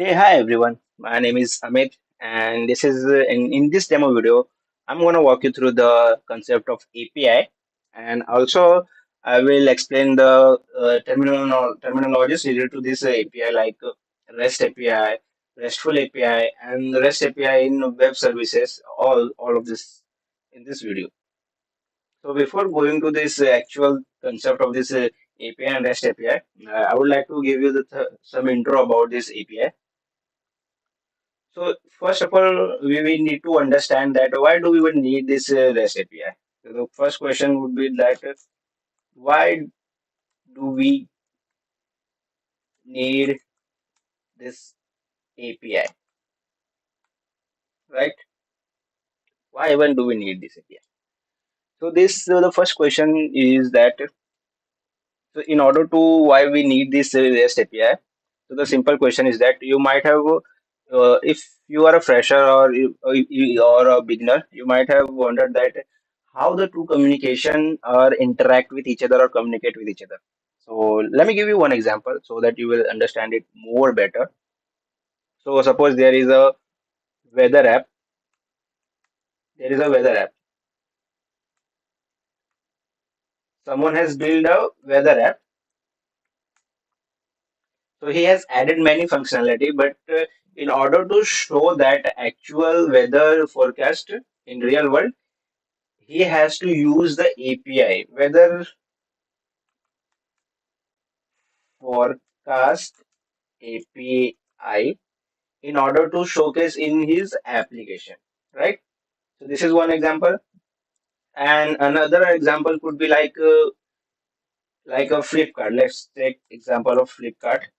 Hey, hi everyone. My name is Amit, and this is in this demo video. I'm going to walk you through the concept of API, and also I will explain the terminologies related to this API, like REST API, RESTful API, and REST API in web services. All of this in this video. So before going to this actual concept of this API and REST API, I would like to give you some intro about this API. So first of all, we need to understand that why do we even need this REST API? So the first question would be that why do we need this API, right? Why even do we need this API? So this the first question is that so in order to why we need this REST API. So the simple question is that you might have if you are a fresher or a beginner, you might have wondered that how the two communication or interact with each other or communicate with each other. So let me give you one example so that you will understand it more better. So suppose there is a weather app. There is a weather app. Someone has built a weather app. So he has added many functionality, but in order to show that actual weather forecast in real world, he has to use the API, weather forecast API, in order to showcase in his application, right? So this is one example, and another example could be like a Flipkart. Let's take example of Flipkart.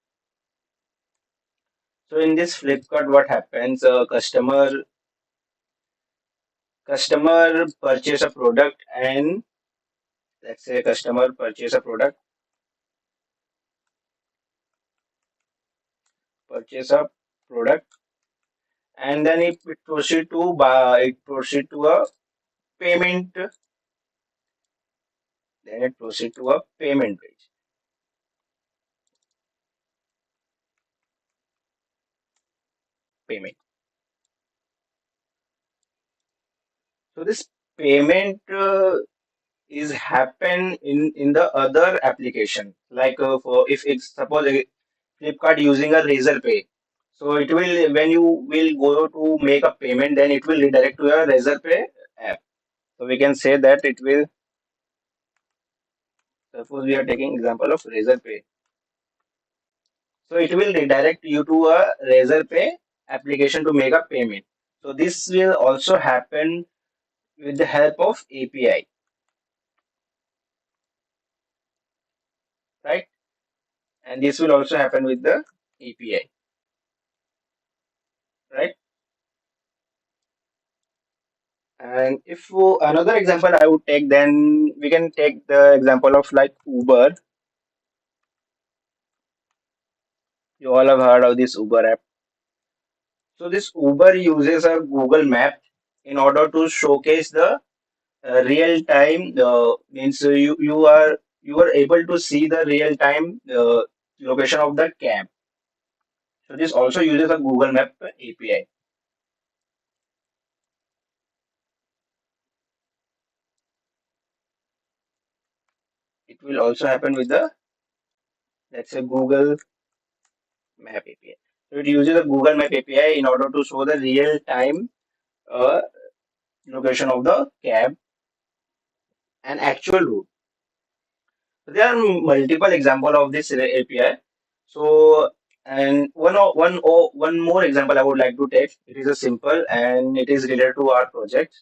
So in this Flipkart, what happens? Customer purchase a product, and let's say customer purchase a product, and then it proceed to a payment, then it proceed to a payment page, payment. So this payment is happen in the other application, like for if it's suppose Flipkart using a Razor Pay. So it will when you will go to make a payment, then it will redirect to a Razor Pay app. So we can say that it will suppose we are taking example of Razor Pay. So it will redirect you to a Razor Pay application to make a payment. So this will also happen with the help of API, right? And this will also happen with the API, right? And if another example I would take, then we can take the example of like Uber. You all have heard of this Uber app. So this Uber uses a Google Map in order to showcase the real time. Means you are able to see the real time location of the cab. So this also uses a Google Map API. It will also happen with the let's say Google Map API. So it uses a Google Map API in order to show the real time uh, location of the cab and actual route. So there are multiple example of this API. So and one more example I would like to take. It is a simple and it is related to our project.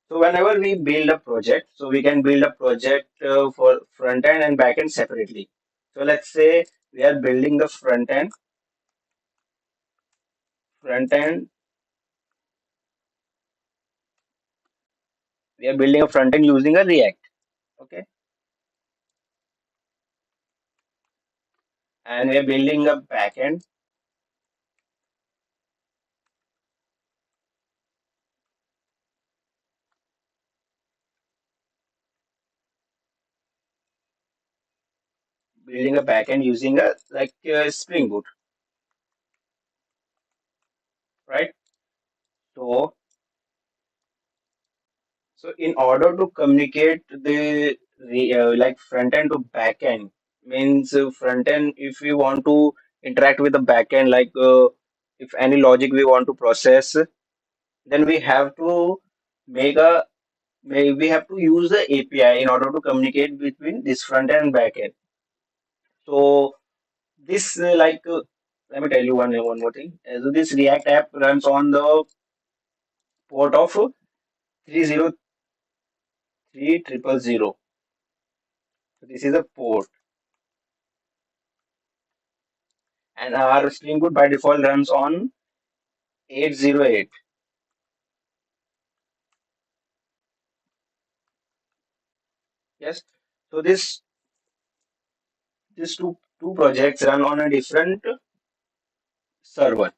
So whenever we build a project, so we can build a project for front end and back end separately. So let's say we are building the front end, we are building a front end using a React, okay, and we are building a back end, using a Spring Boot. right? So, so in order to communicate like front end to back end means front end if we want to interact with the back end like if any logic we want to process, then we have to make a we have to use the API in order to communicate between this front end and back end. So this let me tell you one more thing. So this React app runs on the port of 303000. So this is a port, and our Spring Boot by default runs on 808. Yes. So this two projects run on a different server.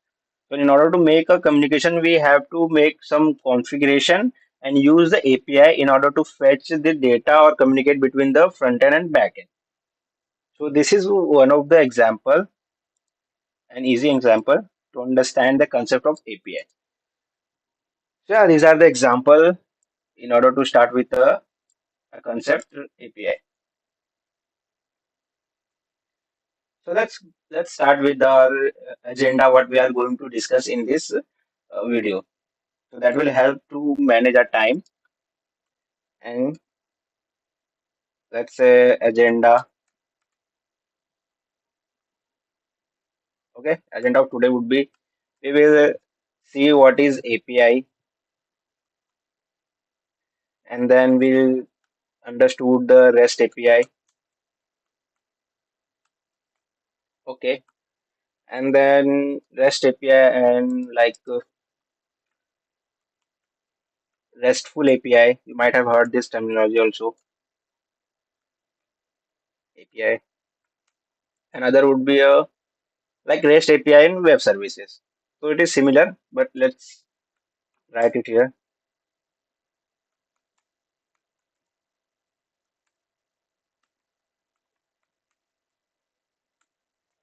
So in order to make a communication, we have to make some configuration and use the API in order to fetch the data or communicate between the front end and back end. So this is one of the example, an easy example to understand the concept of API. So yeah, these are the example in order to start with a concept API. So let's start with our agenda, what we are going to discuss in this video. So that will help to manage our time, and let's say agenda. Okay, agenda of today would be we will see what is API, and then we'll understood the REST API. Okay, and then REST API and like RESTful API. You might have heard this terminology also. API. Another would be a like REST API in web services. So it is similar, but let's write it here.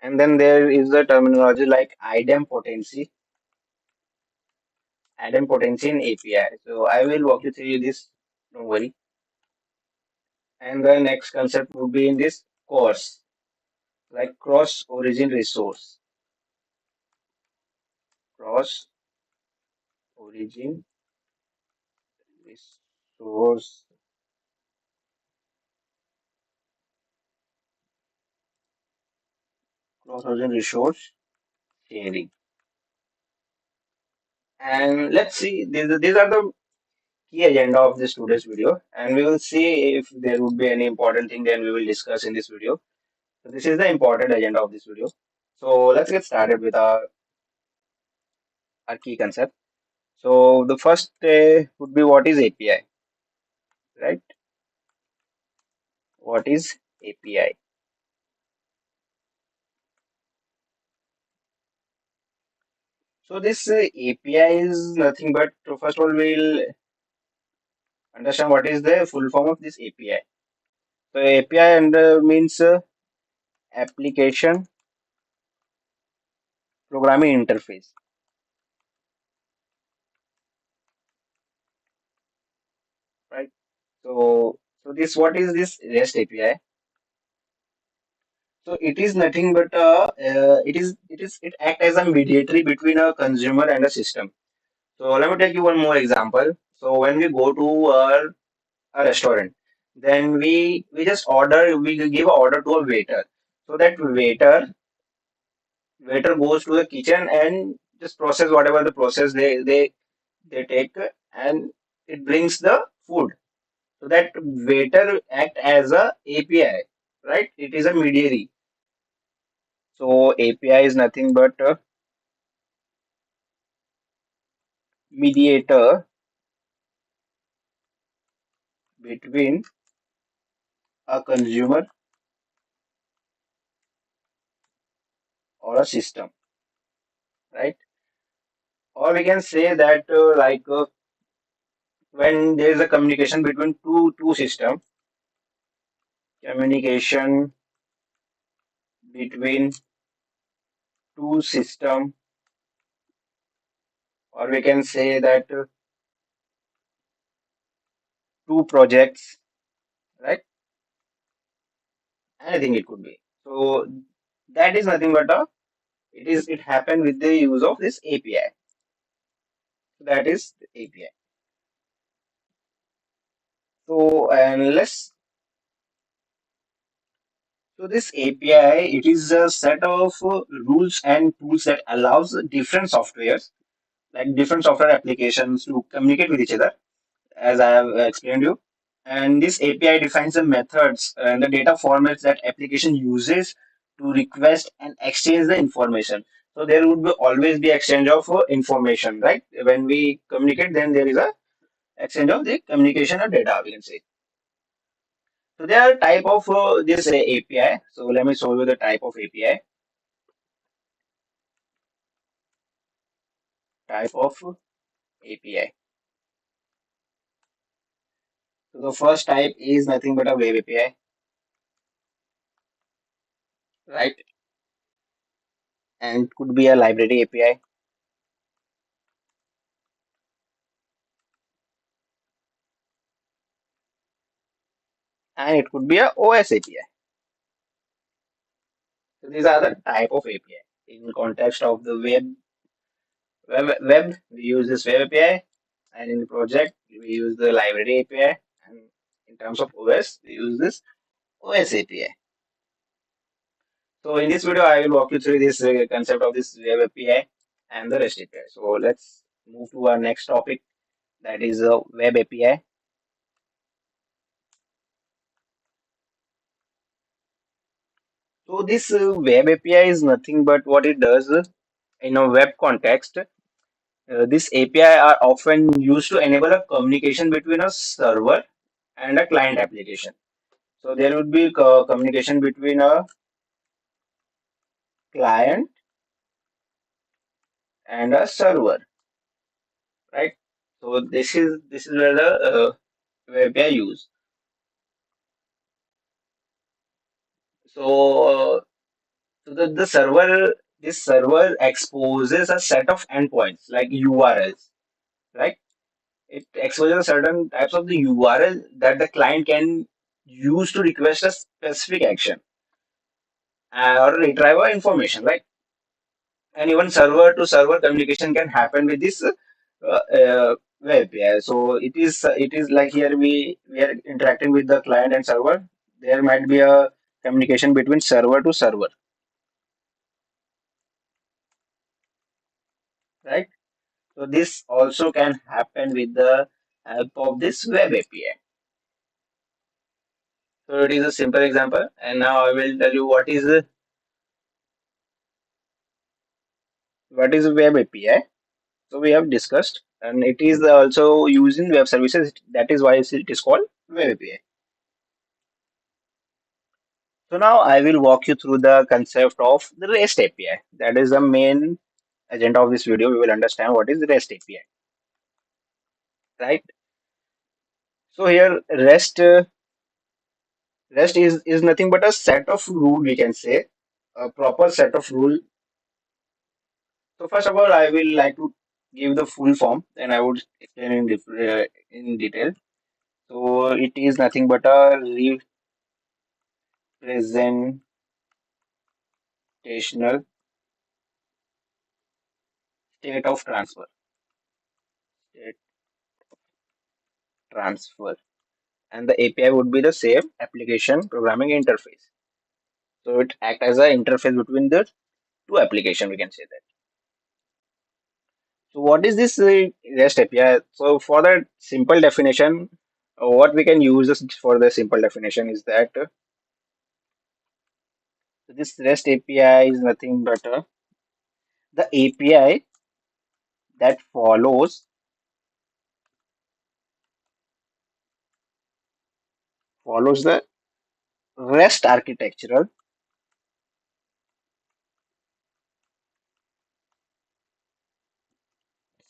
And then there is the terminology like idempotency in API. So I will walk you through this, don't worry. And the next concept would be in this CORS, like cross origin resource. Cross origin resource, cross origin resource sharing. And let's see, these are the key agenda of this today's video. And we will see if there would be any important thing, then we will discuss in this video. So this is the important agenda of this video. So let's get started with our key concept. So the first would be what is API, right? What is API? So this API is nothing but first of all we'll understand what is the full form of this API. So API and means application programming interface, right? So this what is this REST API? So it is nothing but it act as a mediator between a consumer and a system. So let me take you one more example. So when we go to a restaurant, then we just order, we give an order to a waiter. So that waiter goes to the kitchen and just process whatever the process they take, and it brings the food. So that waiter act as a API, right? It is a mediary. So API is nothing but a mediator between a consumer or a system, right? Or we can say that when there is a communication between two system, communication between two system or we can say that two projects, right? Anything it could be. So that is nothing but it happened with the use of this API. So that is the API. So and let's so this API, it is a set of rules and tools that allows different softwares, like different software applications to communicate with each other, as I have explained you. And this API defines the methods and the data formats that application uses to request and exchange the information. So there would be always be exchange of information, right? When we communicate, then there is a exchange of the communication or data, we can say. So there are type of this API. So let me show you the type of API. Type of API. So the first type is nothing but a web API, right? And could be a library API, and it could be a OS API. So these are the type of API. In context of the web, we use this web API, and in the project we use the library API, and in terms of OS, we use this OS API. So in this video, I will walk you through this concept of this web API and the REST API. So let's move to our next topic, that is web API. So this web API is nothing but what it does in a web context. This API are often used to enable a communication between a server and a client application. So there would be communication between a client and a server, right? So this is where the web API use. So, the server, this server exposes a set of endpoints like URLs, right? It exposes certain types of the URL that the client can use to request a specific action or retrieve information, right? And even server to server communication can happen with this web API. So it is like here we are interacting with the client and server. There might be a communication between server to server, right? So this also can happen with the help of this web API. So it is a simple example, and now I will tell you what is a web API. So we have discussed, and it is also used in web services. That is why it is called web API. So now I will walk you through the concept of the REST API. That is the main agenda of this video. We will understand what is REST API, right? So here REST is nothing but a set of rule, we can say, a proper set of rule. So first of all, I will like to give the full form, and I would explain in detail. So it is nothing but a representational state of state transfer, and the API would be the same application programming interface. So it act as an interface between the two application. We can say that. So what is this REST API? So for the simple definition, what we can use for the simple definition is that this REST API is nothing but the API that follows the REST architectural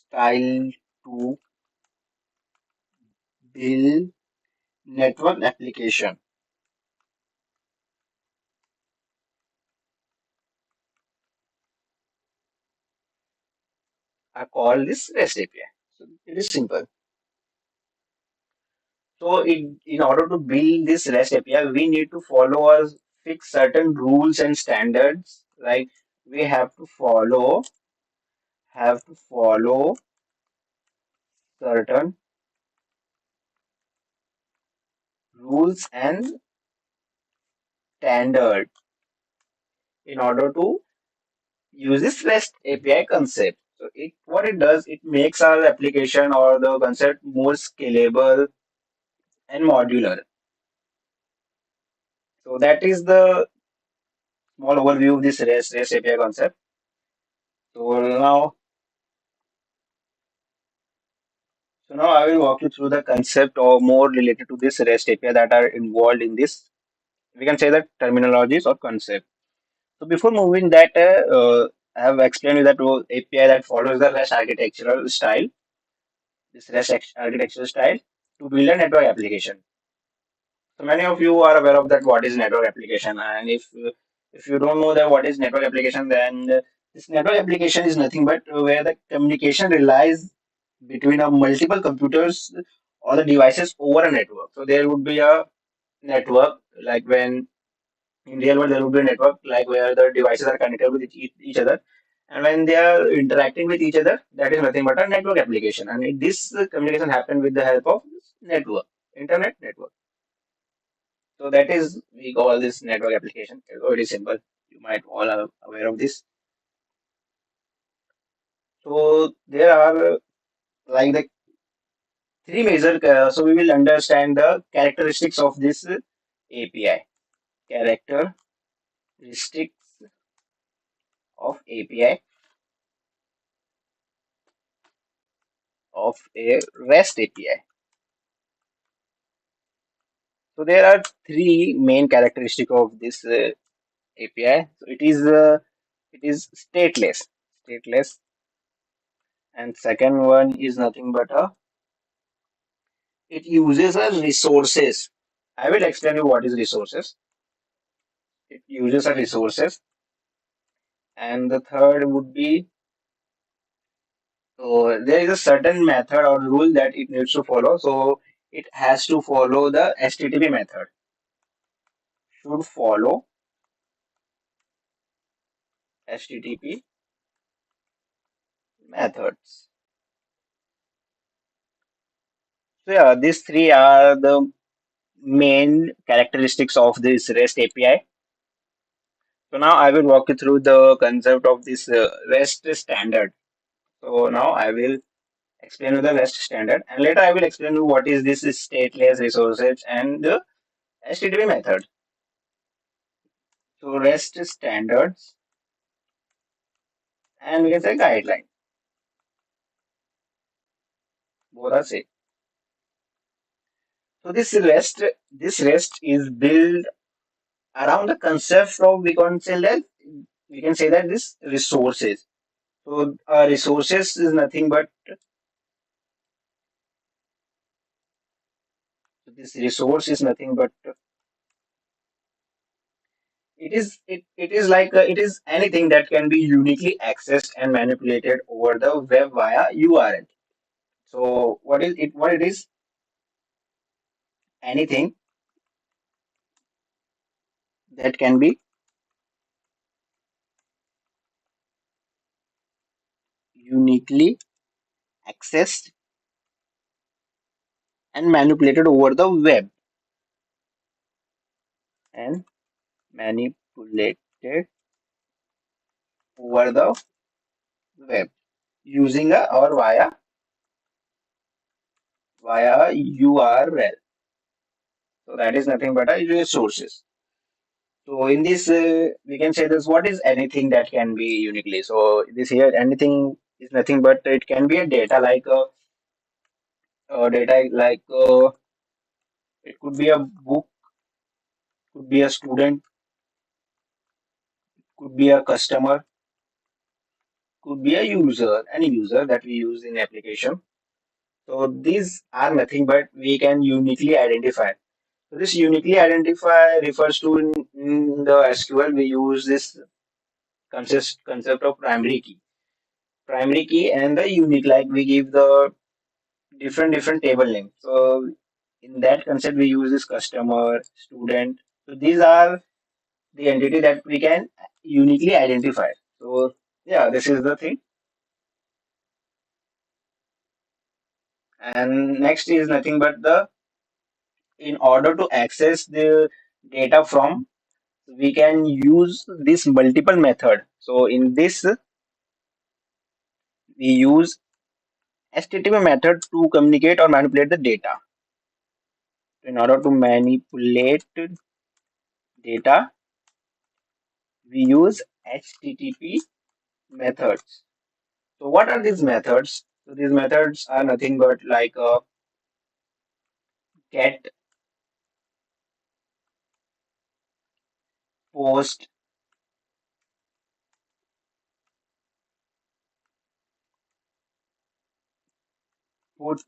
style to build network application. are called this REST API. So it is simple. So in order to build this REST API, we need to follow a fix certain rules and standards. Like we have to follow certain rules and standards in order to use this REST API concept. So what it does, it makes our application or the concept more scalable and modular. So that is the small overview of this REST API concept. So now I will walk you through the concept or more related to this REST API that are involved in this. We can say that terminologies or concept. So before moving that, I have explained you that API that follows the REST architectural style, this architectural style to build a network application. So many of you are aware of that what is network application, and if you don't know that what is network application, then this network application is nothing but where the communication relies between a multiple computers or the devices over a network. So there would be a network like when in real world there would be a network like where the devices are connected with each other, and when they are interacting with each other, that is nothing but a network application. And this communication happen with the help of network, internet network. So that is we call this network application. It's very simple. You might all are aware of this. So there are like the three major. So we will understand the characteristics of this API. Characteristics of API of a REST API. So there are three main characteristics of this API. So it is stateless, and second one is nothing but it uses a resources. I will explain you what is resources. It uses a resources, and the third would be so there is a certain method or rule that it needs to follow. So it has to follow the HTTP method. Should follow HTTP methods. So yeah, these three are the main characteristics of this REST API. So now I will walk you through the concept of this REST standard. So now I will explain you the REST standard, and later I will explain you what is this stateless resources and the HTTP method. So REST standards and we can say guideline. Both are same. So this REST is built around the concept of we can say that this resources. So resources is nothing but this resource is nothing but it is like it is anything that can be uniquely accessed and manipulated over the web via URL. So what it is anything that can be uniquely accessed and manipulated over the web and manipulated over the web using a or via URL. So that is nothing but a resources. So in this, we can say this, what is anything that can be uniquely? So this here, anything is nothing but it can be a data like it could be a book, could be a student, could be a customer, could be a user, any user that we use in application. So these are nothing but we can uniquely identify. So this uniquely identify refers to in the SQL we use this concept of primary key. primary key and the unique, like we give the different table name. So in that concept, we use this customer, student. So these are the entity that we can uniquely identify. So yeah, this is the thing. And next is nothing but the in order to access the data from, we can use this multiple method. So in this, we use HTTP method to communicate or manipulate the data. In order to manipulate data, we use HTTP methods. So what are these methods? So these methods are nothing but like get, post, put,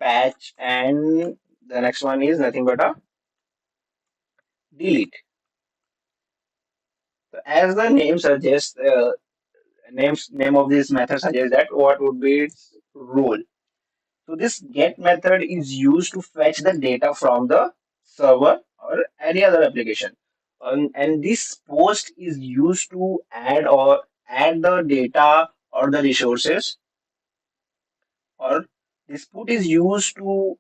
patch, and the next one is nothing but a delete. So as the name suggests, name of this method suggests that what would be its role. So this get method is used to fetch the data from the server or any other application. And this post is used to add the data or the resources, or this put is used to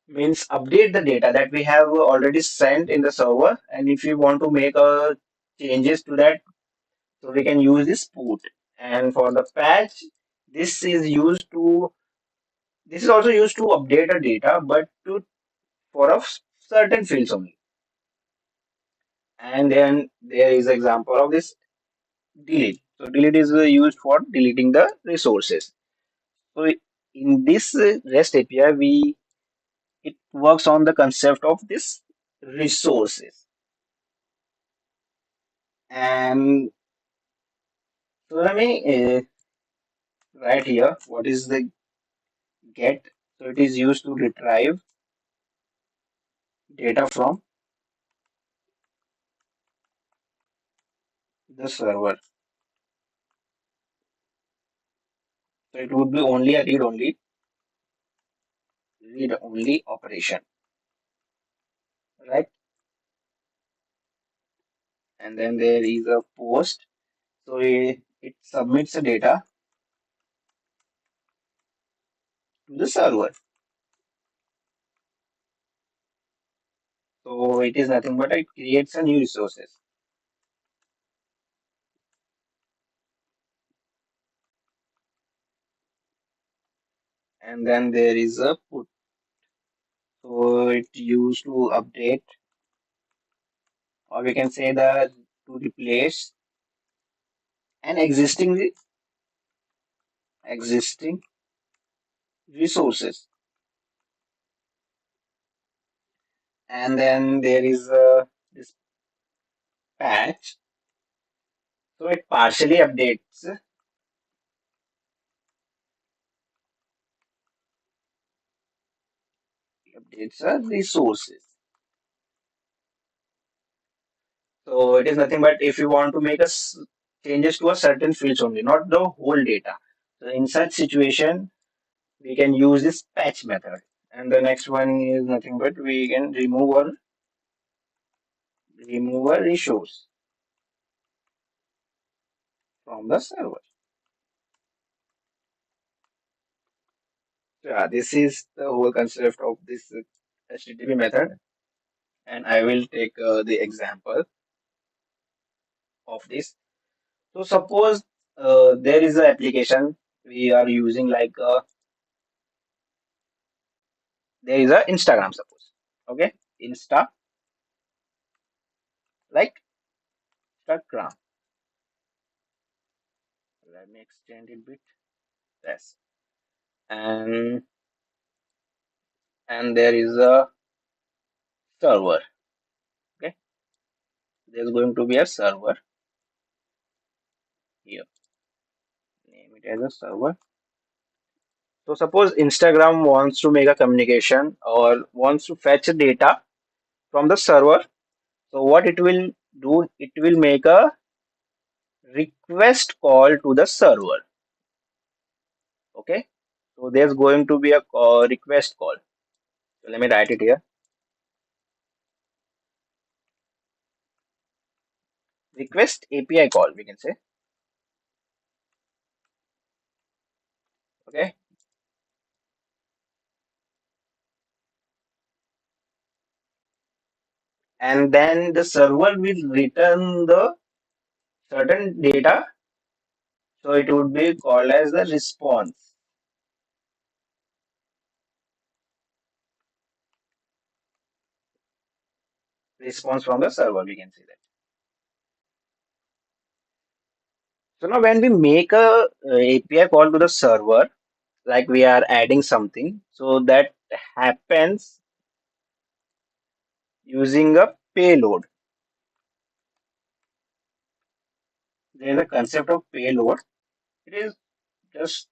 means update the data that we have already sent in the server. And if you want to make changes to that, so we can use this put. And for the patch, this is used to this is also used to update a data, but to for a certain fields only. And then there is example of this delete. So delete is used for deleting the resources. So in this REST API, we it works on the concept of this resources. And so let me write here what is the get. So it is used to retrieve data from the server. So it would be only a read only operation, right? And then there is a post. So it submits the data to the server. So it is nothing but it creates a new resources. And then there is a put. So it used to update, or we can say that to replace an existing resources. And then there is this patch. So it partially updates resources. So it is nothing but if you want to make changes to a certain fields only, not the whole data. So in such situation, we can use this patch method. And the next one is nothing but we can remove a resource from the server. So yeah, this is the whole concept of this HTTP method. And I will take the example of this. So suppose there is an application we are using like there is a Instagram suppose. Okay, Insta like Instagram. Let me extend it a bit. Yes, and there is a server. Okay, there's going to be a server here. Name it as a server. So suppose Instagram wants to make a communication or wants to fetch data from the server. So what it will do, it will make a request call to the server. Okay, so there's going to be a request call. So let me write it here. Request API call, we can say. Okay, and then the server will return the certain data. So it would be called as the response from the server. We can say that. So now when we make a API call to the server, like we are adding something, so that happens using a payload. There is a concept of payload. It is just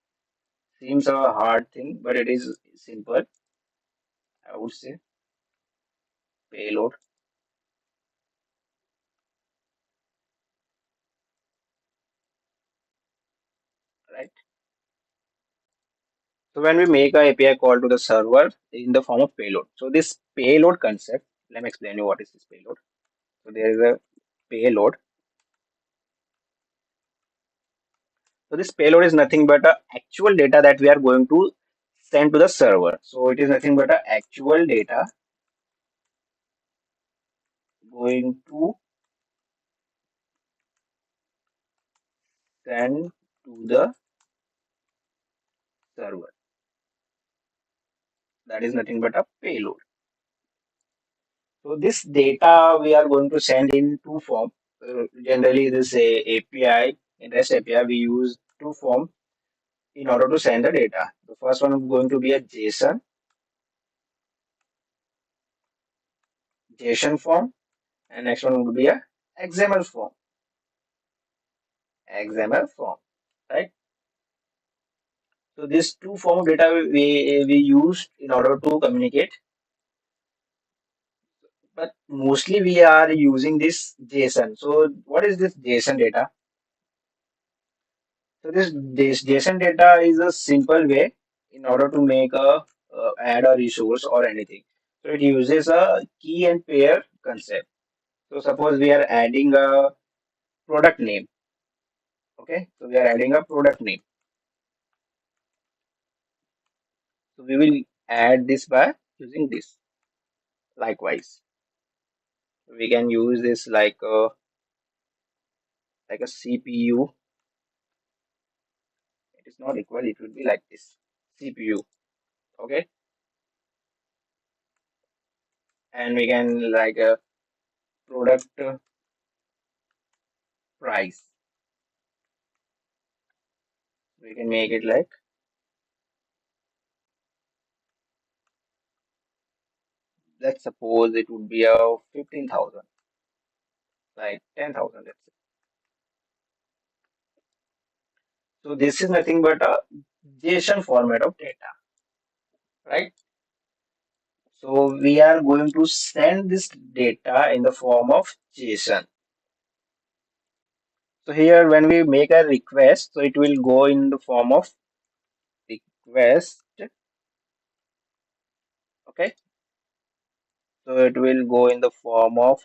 seems a hard thing, but it is simple. I would say payload, right? So when we make a API call to the server in the form of payload, so this payload concept, let me explain you what is this payload. So there is a payload. So this payload is nothing but a actual data that we are going to send to the server. So it is nothing but a actual data going to send to the server. That is nothing but a payload. So this data we are going to send in two form. Generally, this API, in REST API, we use two form in order to send the data. The first one is going to be a JSON form, and next one would be a XML form, right? So these two form of data we use in order to communicate, but mostly we are using this JSON. So what is this JSON data? So this JSON data is a simple way in order to make a add a resource or anything. So it uses a key and pair concept. So suppose we are adding a product name. Okay, so we are adding a product name. So we will add this by using this. Likewise, we can use this like a CPU. It is not equal. It will be like this CPU. Okay, and we can like a product price. We can make it like, let's suppose it would be a 15,000, like 10,000. Let's say. So this is nothing but a JSON format of data, right? So we are going to send this data in the form of JSON. So here when we make a request, so it will go in the form of request. Okay. So it will go in the form of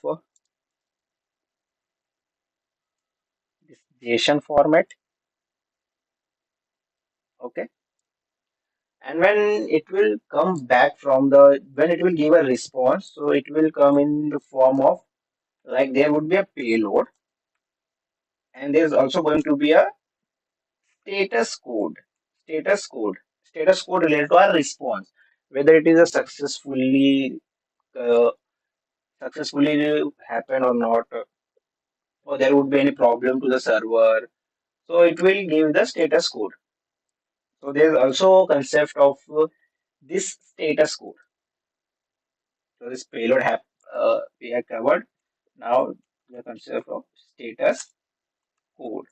this JSON format. Okay. And when it will come back from when it will give a response, so it will come in the form of, like, there would be a payload, and there's also going to be a status code. Status code. Status code related to our response, whether it is a uh, successfully happened or not, or there would be any problem to the server. So it will give the status code. So there's also concept of this status code. So this payload have we have covered. Now the concept of status code.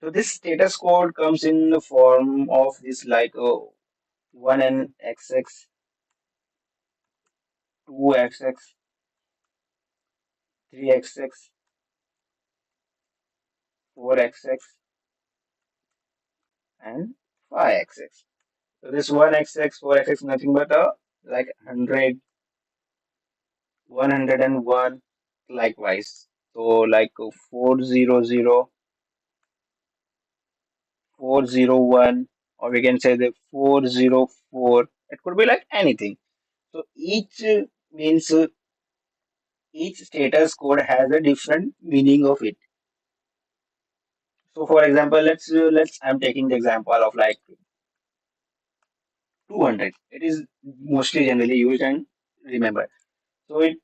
So this status code comes in the form of this like 1xx, 2xx, 3xx. 4xx, and 5xx. So this 1xx, 4xx, nothing but a like 100, 101, likewise. So like 400, 401, or we can say the 404. It could be like anything. So each means each status code has a different meaning of it. So for example, let's I'm taking the example of like 200. It is mostly generally used and remember. So it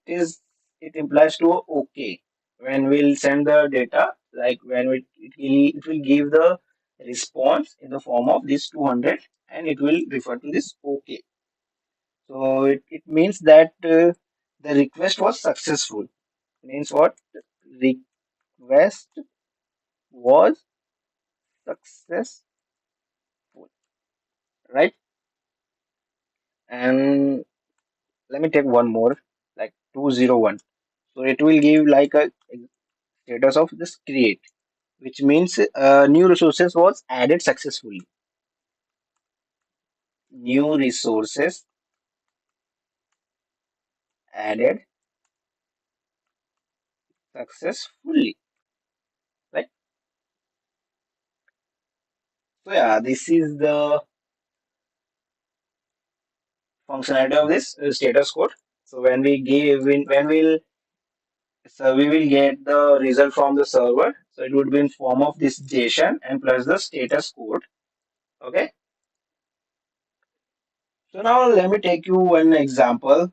implies to okay when we'll send the data, like when it will give the response in the form of this 200, and it will refer to this okay. So it means that the request was successful. Means what? Request was successful, right? And let me take one more, like 201. So it will give like a status of this create, which means new resources was added successfully. New resources added successfully, right? So yeah, this is the functionality of this status code. So when we will get the result from the server. So it would be in form of this JSON and plus the status code. Okay. So now let me take you one example.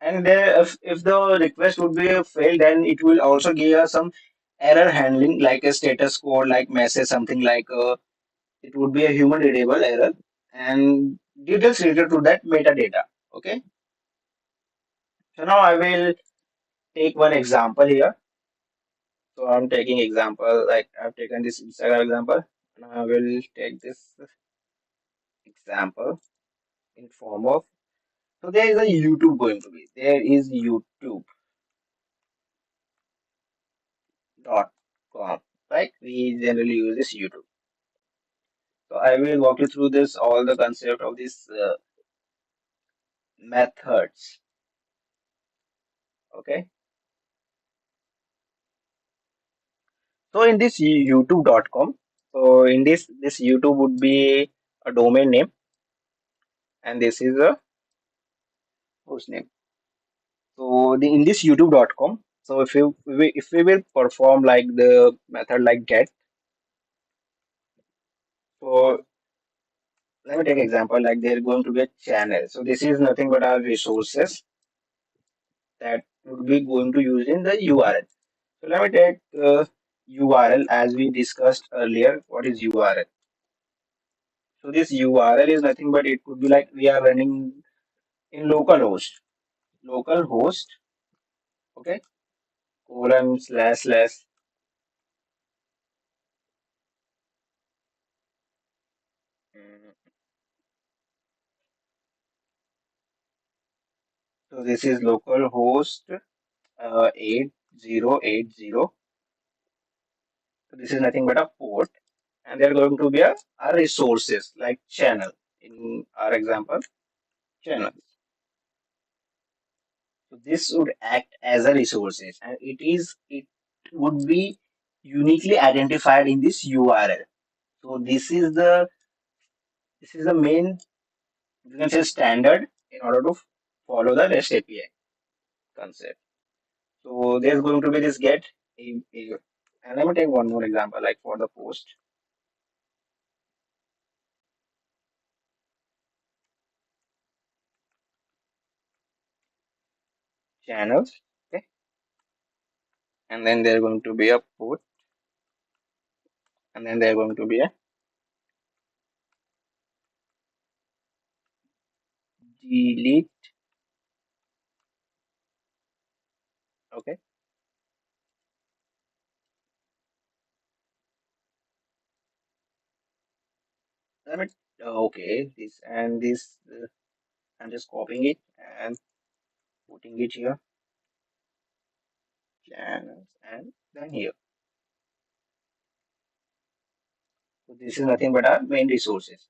And there, if the request would be a failed, then it will also give us some error handling, like a status code, like message, something like it would be a human readable error and details related to that metadata. Okay. So now I will take one example here. So I'm taking example, like I've taken this Instagram example. And I will take this example in form of, so there is a YouTube going to be. There is youtube.com. Right? We generally use this YouTube. So I will walk you through this all the concept of these methods. Okay. So in this youtube.com, so in this YouTube would be a domain name, and this is a host name. So in this youtube.com, so if we will perform like the method like get, so let me take example like there going to be a channel. So this is nothing but our resources that would be going to use in the URL. So let me take URL as we discussed earlier. What is URL? So this URL is nothing but it could be like we are running in localhost, okay, colon slash slash. So this is localhost 8080. So this is nothing but a port, and they are going to be a resources like channel. In our example, channel. So this would act as a resources, and it would be uniquely identified in this URL. So this is the main, you can say, standard in order to follow the REST API concept. So there's going to be this get and let me take one more example like for the post channels, okay, and then there's going to be a put, and then there's going to be a delete, okay. Let me okay this and this I'm just copying it and putting it here, channels, and then here. So this is nothing but our main resources.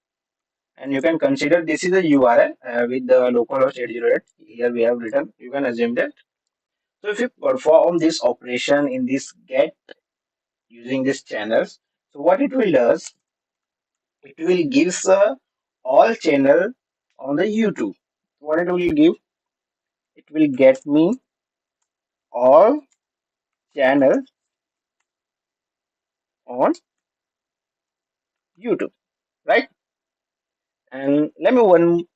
And you can consider this is a URL with the localhost 808. Here we have written, you can assume that. So if you perform this operation in this get using these channels, so what it will does, it will give all channel on the YouTube. What it will give, it will get me all channels on YouTube, right? And let me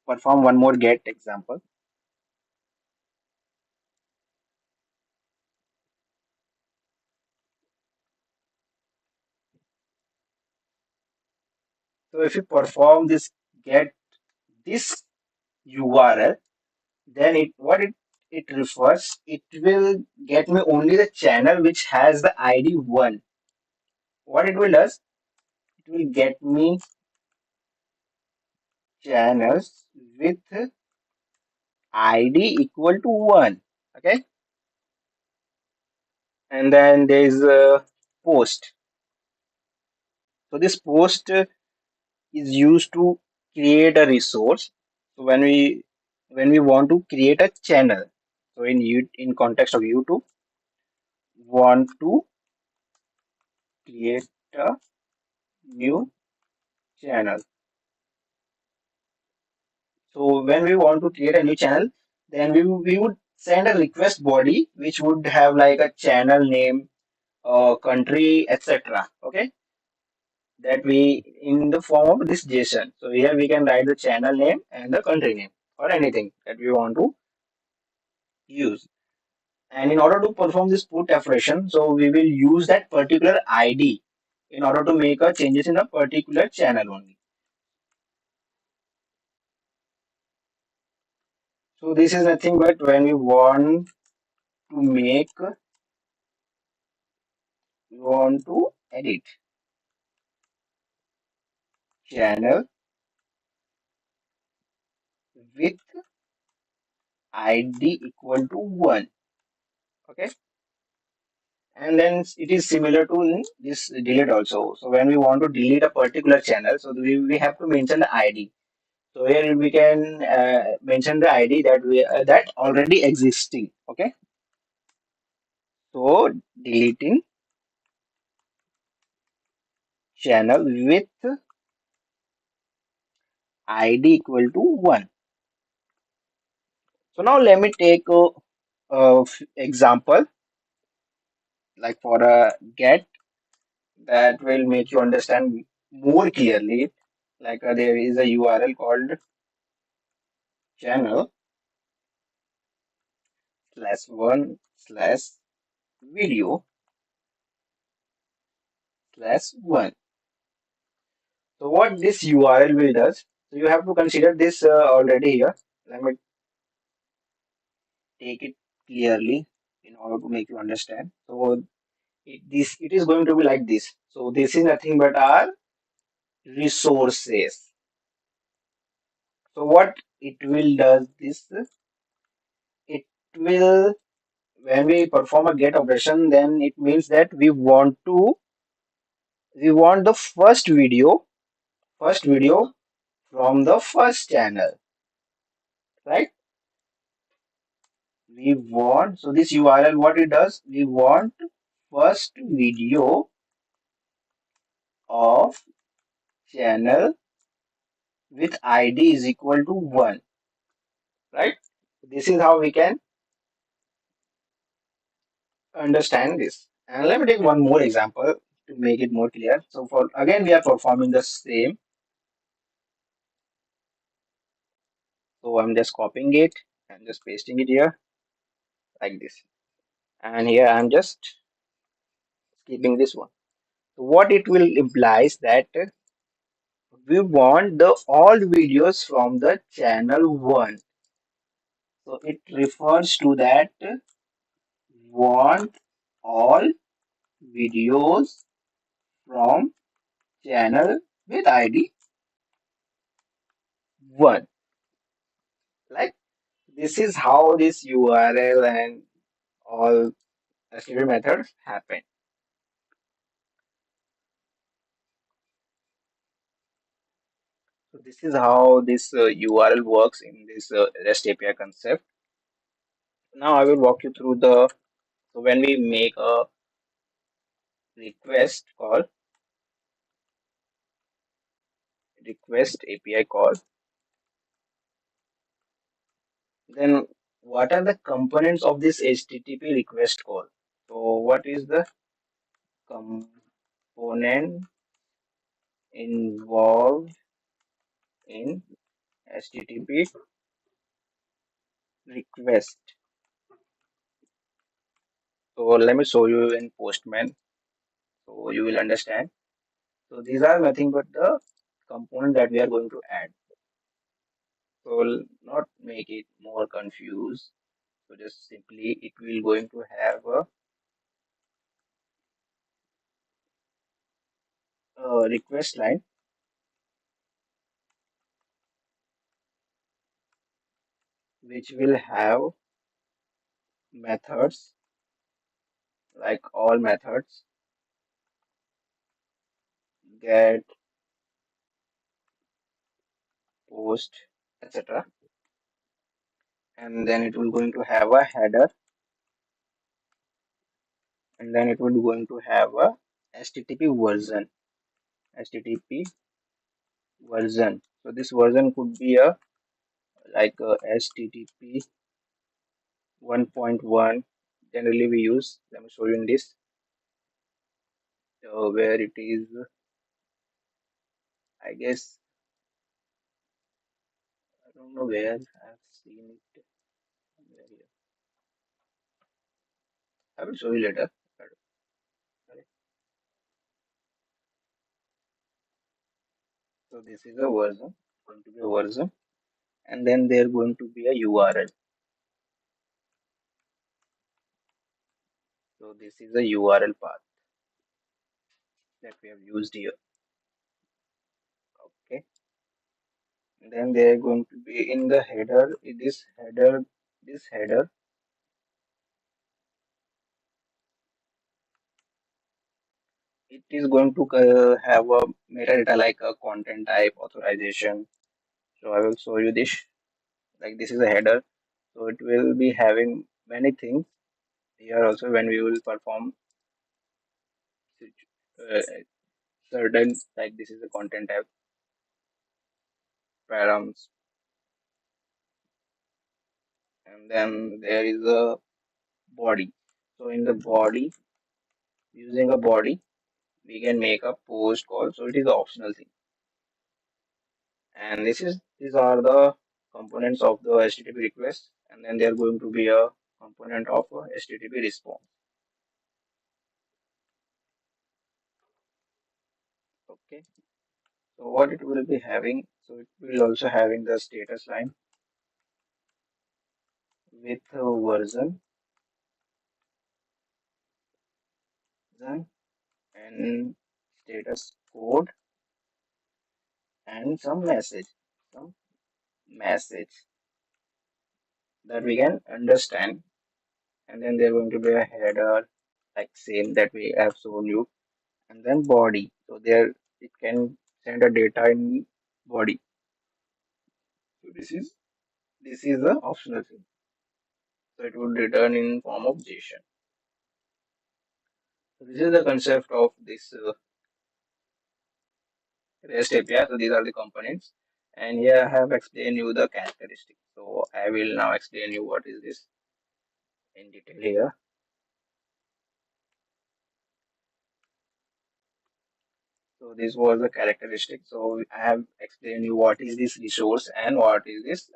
perform one more get example. So if you perform this get this URL, then it refers, it will get me only the channel which has the ID 1. What it will does, it will get me channels with ID equal to 1. Okay, and then there is a post. So this post is used to create a resource. So when we want to create a channel, so in context of YouTube, want to create a new channel. So when we want to create a new channel, then we would send a request body which would have like a channel name, country, etc. Okay, that we in the form of this JSON. So here we can write the channel name and the country name or anything that we want to use. And in order to perform this put operation, so we will use that particular ID in order to make a changes in a particular channel only. So this is nothing but when we want to edit channel with ID equal to 1. Okay. And then it is similar to this delete also. So when we want to delete a particular channel, so we have to mention the ID. So here we can mention the ID that we that already existing. Okay. So deleting channel with ID equal to 1. So now let me take a example like for a get that will make you understand more clearly. Like there is a URL called channel /1/video /1. So what this URL will does, so you have to consider this already here. Let me take it clearly in order to make you understand. So it is going to be like this. So this is nothing but our resources. So what it will does this, it will when we perform a get operation, then it means that we want the first video from the first channel, right? We want, so this URL what it does, we want first video of channel with ID is equal to 1, right? This is how we can understand this. And let me take one more example to make it more clear. So for again we are performing the same. So I'm just copying it and just pasting it here like this. And here I'm just keeping this one. So what it will implies that we want the all videos from the channel 1. So it refers to that want all videos from channel with ID 1. Like this is how this URL and all SQL methods happen. This is how this URL works in this REST API concept. Now I will walk you through the so when we make a request call, request API call, then what are the components of this HTTP request call? So what is the component involved in HTTP request? So let me show you in Postman so you will understand. So these are nothing but the component that we are going to add. So we'll not make it more confused. So just simply it will going to have a request line which will have methods like all methods get, post, etc. And then it will going to have a header, and then it will going to have a HTTP version. HTTP version. So this version could be a like a HTTP 1.1. Generally we use. Let me show you in this where it is. I guess I don't know where I've seen it. Somewhere here. I will show you later. Sorry. So this is a version. Going to be a version, and then there going to be a URL. So this is a URL path that we have used here. Okay. And then they are going to be in the header. This header, it is going to have a metadata like a content type, authorization. So I will show you this. Like this is a header. So it will be having many things here also when we will perform uh, certain like this is a content type params, and then there is a body. So in the body, using a body, we can make a post call. So it is an optional thing. And these are the components of the HTTP request, and then there are going to be a component of a HTTP response. Okay. So what it will be having? So it will also having the status line with version, then and status code and some message that we can understand. And then there going to be a header like same that we have shown you, and then body. So there it can send a data in body. So this is the optional thing. So it would return in form of JSON. So this is the concept of this REST API. So these are the components. And here I have explained you the characteristics. So I will now explain you what is this in detail here. So this was the characteristic. So I have explained you what is this resource and what is this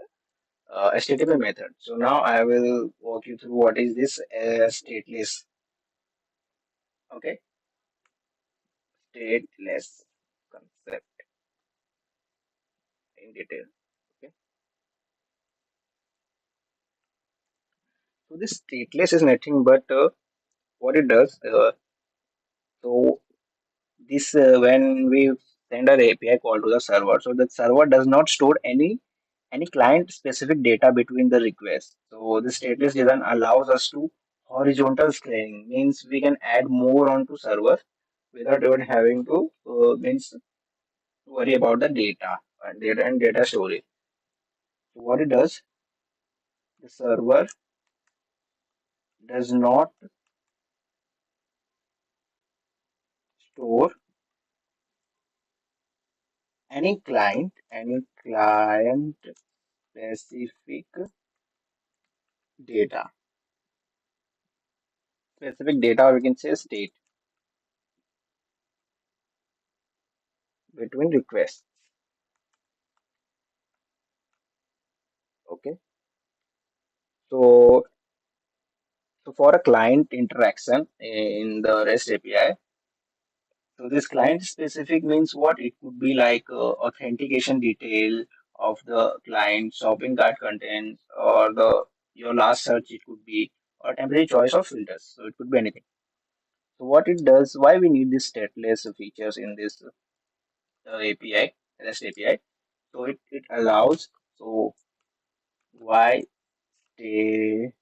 HTTP method. So now I will walk you through what is this stateless. Okay, stateless concept in detail. Okay, so this stateless is nothing but what it does. So this when we send our API call to the server, so the server does not store any client specific data between the requests. So the stateless design allows us to horizontal scaling, means we can add more onto server without even having to means worry about the data. data and data storage. So what it does, the server does not store any client specific data, or we can say state between requests. Okay. So, so for a client interaction in the REST API, so this client specific means what? It could be like authentication detail of the client, shopping cart contents, or the your last search. It could be or temporary choice of filters. So it could be anything. So what it does, why we need this stateless features in this API, REST API. So it allows, so why stateless?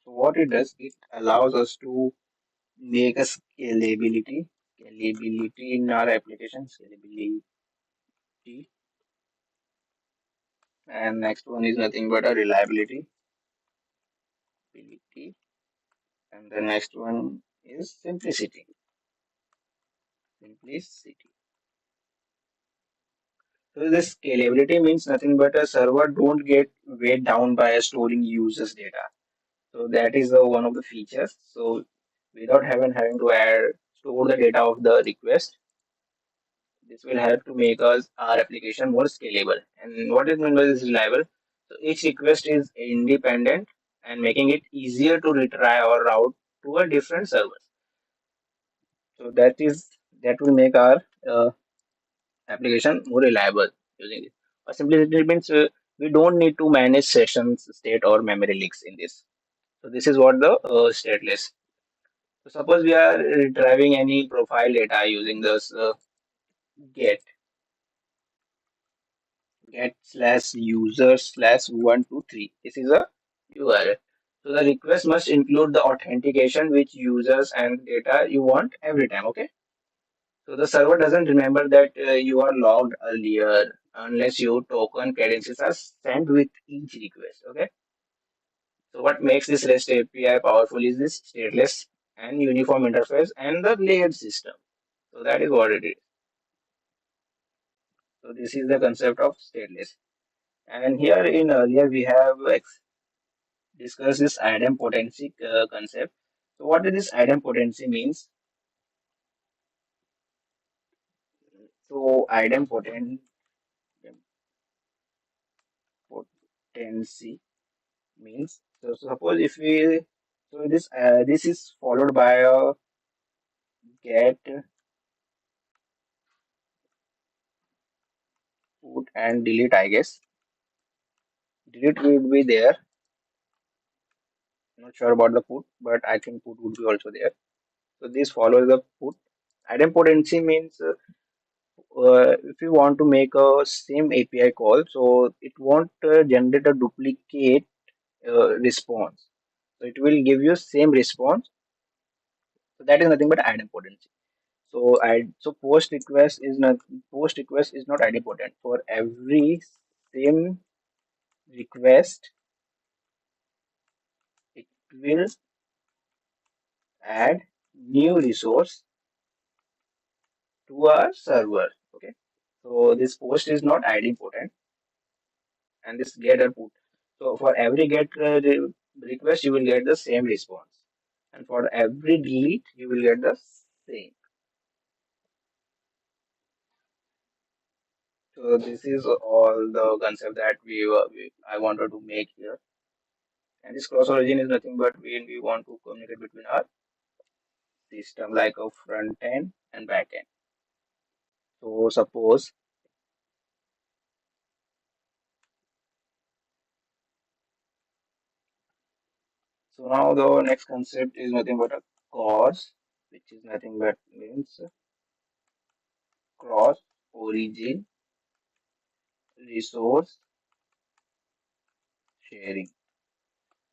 So what it does, it allows us to make a scalability in our application, scalability. And next one is nothing but a reliability, ability. And the next one is simplicity, simplicity. So this scalability means nothing but a server don't get weighed down by storing users data. So that is one of the features. So without having to add store the data of the request, this will help to make us our application more scalable. And what is meant by this reliable? So each request is independent and making it easier to retry or route to a different servers. So that will make our application more reliable using it. Or simplicity means we don't need to manage sessions, state, or memory leaks in this. So this is what the stateless. So suppose we are retrieving any profile data using this get get/user/123. This is a URL. So the request must include the authentication which users and data you want every time. Okay. So the server doesn't remember that you are logged earlier unless your token credentials are sent with each request. Okay. So what makes this REST API powerful is this stateless and uniform interface and the layered system. So that is what it is. So this is the concept of stateless. And here in earlier we have discussed this idempotency concept. So what does this idempotency means? So idempotency means, so suppose if we, so this is followed by a get, put, and delete, I guess. Delete will be there. Not sure about the put, but I think put would be also there. So this follows the put. Idempotency means if you want to make a same API call, so it won't generate a duplicate response. So it will give you same response. So that is nothing but idempotency. So post request is not idempotent. For every same request, it will add new resource to our server. Okay. So this post is not idempotent and this get or put. So for every get request, you will get the same response, and for every delete, you will get the same. So this is all the concept that I wanted to make here. And this cross origin is nothing but when we want to communicate between our system, like a front end and back end. So suppose, so now the next concept is nothing but a CORS, which is nothing but means cross origin resource sharing.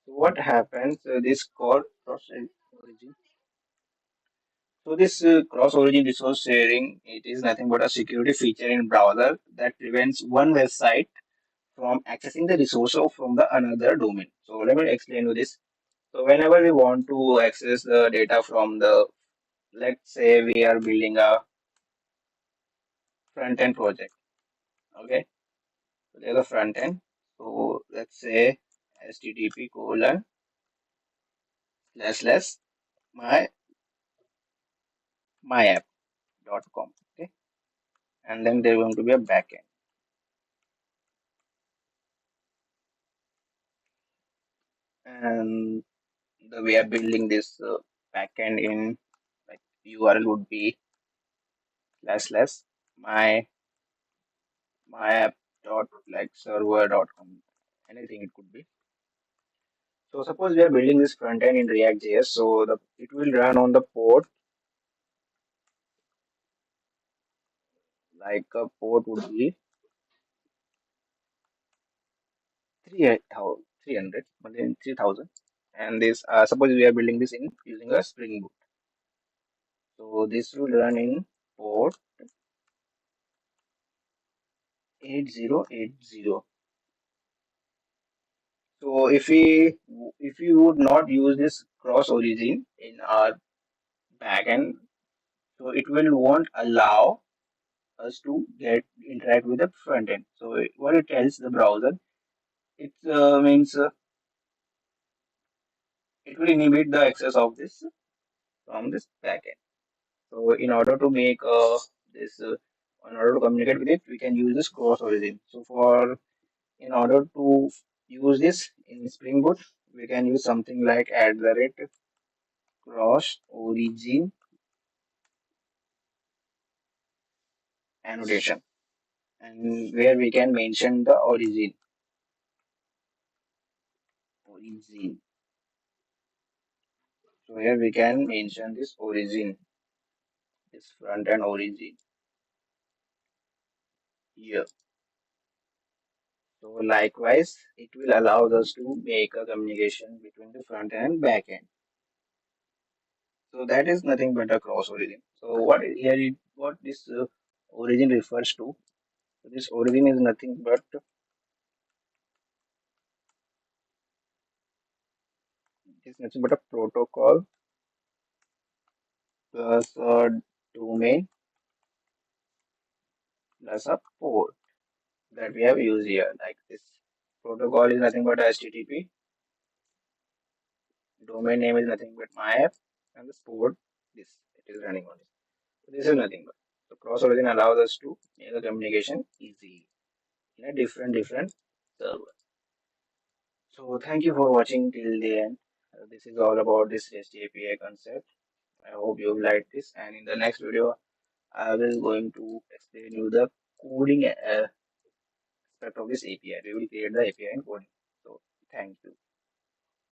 So what happens? This cross origin. So this cross-origin resource sharing, it is nothing but a security feature in browser that prevents one website from accessing the resource from the another domain. So let me explain you this. So whenever we want to access the data from the, let's say we are building a front-end project. Okay, so there's a front end. So let's say http colon slash slash my myapp.com. Okay, and then there's going to be a backend, and the way of building this backend in like URL would be slash slash my myapp dot like server.com, anything it could be. So suppose we are building this front end in React.js, so the it will run on the port, like a port would be 300, but then 3000. And this suppose we are building this in using a Spring Boot, so this will run in port 8080. So if we would not use this cross origin in our backend, so it will won't allow us to get interact with the front end. So what it tells the browser, it means it will inhibit the access of this from this backend. So in order to make this, in order to communicate with it, we can use this cross origin. So for in order to use this in Spring Boot, we can use something like @cross origin annotation, and where we can mention the origin. So here we can mention this origin, this front end origin here. So likewise, it will allow us to make a communication between the front end and back end. So that is nothing but a cross origin. So what this origin refers to? So this origin is nothing but a protocol plus a domain plus a port that we have used here. Like this protocol is nothing but HTTP. Domain name is nothing but my app, and the port this it is running on it. So this is nothing but so cross origin allows us to make a communication easy in a different server. So thank you for watching till the end. This is all about this REST API concept. I hope you liked this, and in the next video, I will going to explain you the coding aspect of this API. We will create the API in coding. So thank you.